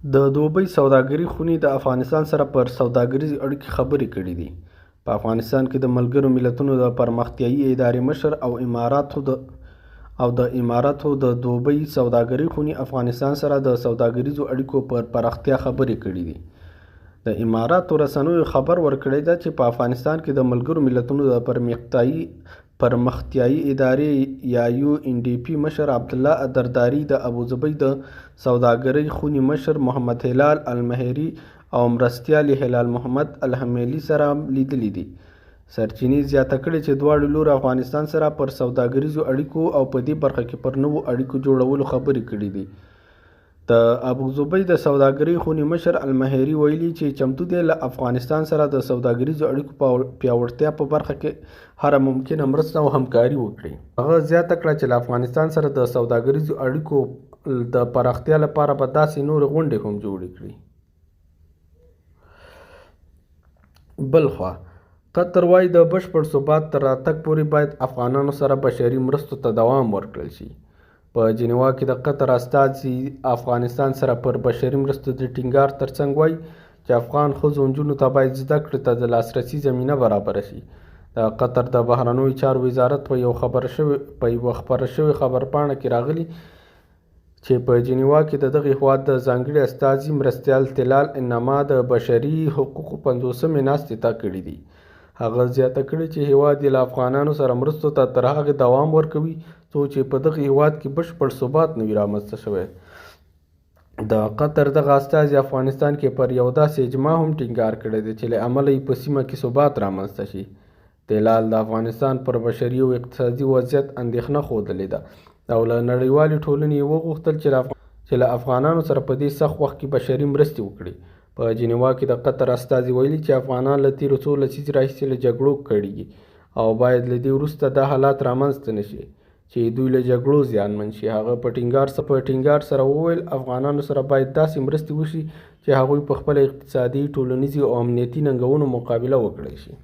د دوبۍ سوداګري خونې د افغانستان سره پر سوداګریزې اړیکې خبرې کړې دي. په افغانستان کې د ملګرو ملتونو د پرمختیایي ادارې مشر او د اماراتو د دوبۍ سوداګري خونې افغانستان سره د سوداګریزو اړیکو پر پراختیا خبرې کړې دي. د اماراتو رسنیو خبر ورکړی ده چې په افغانستان کې د ملګرو ملتونو د پرمختیایي ادارې یا UNDP مشر عبدالله الدرداري د ابوظبي د سوداګرۍ خونې مشر محمد هلال المهري او مرستیال هلال محمد الحمیلي سره لیدلي دي. سرچینې زیاته کړې چې دواړو لورو افغانستان سره پر سوداګریزو اړیکو او په دې برخه کې پر نوو اړیکو جوړولو خبرې کړې دي. د ابوظبي د سوداګرۍ خونې مشر المهري ویلي چې چمتو دی له افغانستان سره د سوداګریزو اړیکو پیاوړتیا په برخه کې هره ممکنه مرسته او همکاري وکړي. هغه زیاته کړه چې له افغانستان سره د سوداګریزو اړیکو د پراختیا لپاره به داسې نورې غونډې هم جوړې کړي. بلخوا قطر وایي د بشپړ ثبات تر راتګ پورې باید افغانانو سره بشري مرستو ته دوام ورکړل شي. په جنیوا کې د قطر استازي افغانستان سره پر بشري مرستو د ټینګار ترڅنګ وایي چې افغان ښځو او نجونو ته باید زده کړې ته د لاسرسي زمینه برابره شي. د قطر د بهرنیو چارو وزارت په یوه خپره شوې خبرپاڼه کې راغلي چې په جنیوا کې د دغه هېواد د ځانګړي استازي مرستیال تلال انما د بشري حقوقو 50مې ناستې طی کړي دي. هغه زیاته کړې چې هېواد یې له افغانانو سره مرستو ته تر هغې دوام ورکوي څو چې په دغه هېواد کې بشپړ ثبات نه وي رامنځته شوی. د قطر دغه استازي افغانستان کې پر یو داسې اجماع هم ټینګار کړی دی چې له امله یې په سیمه کې ثبات رامنځته شي. تلال د افغانستان پر بشري او اقتصادي وضعیت اندېښنه ښودلې ده او له نړیوالې ټولنې یې وغوښتل چې له افغانانو سره په دې سخت وخت کې بشري مرستې وکړي. په جنیوا کې د قطر استازي ویلي چې افغانان له تېرو څو لسیزو راهیسې له جګړو کړي او باید له دې وروسته دا حالات رامنځته نه شي چې دوی له جګړو زیانمن شي. هغه په ټینګار سره وویل افغانانو سره باید داسې مرستې وشي چې هغوی په خپله اقتصادي، ټولنیزې او امنیتي ننګونو مقابله وکړای شي.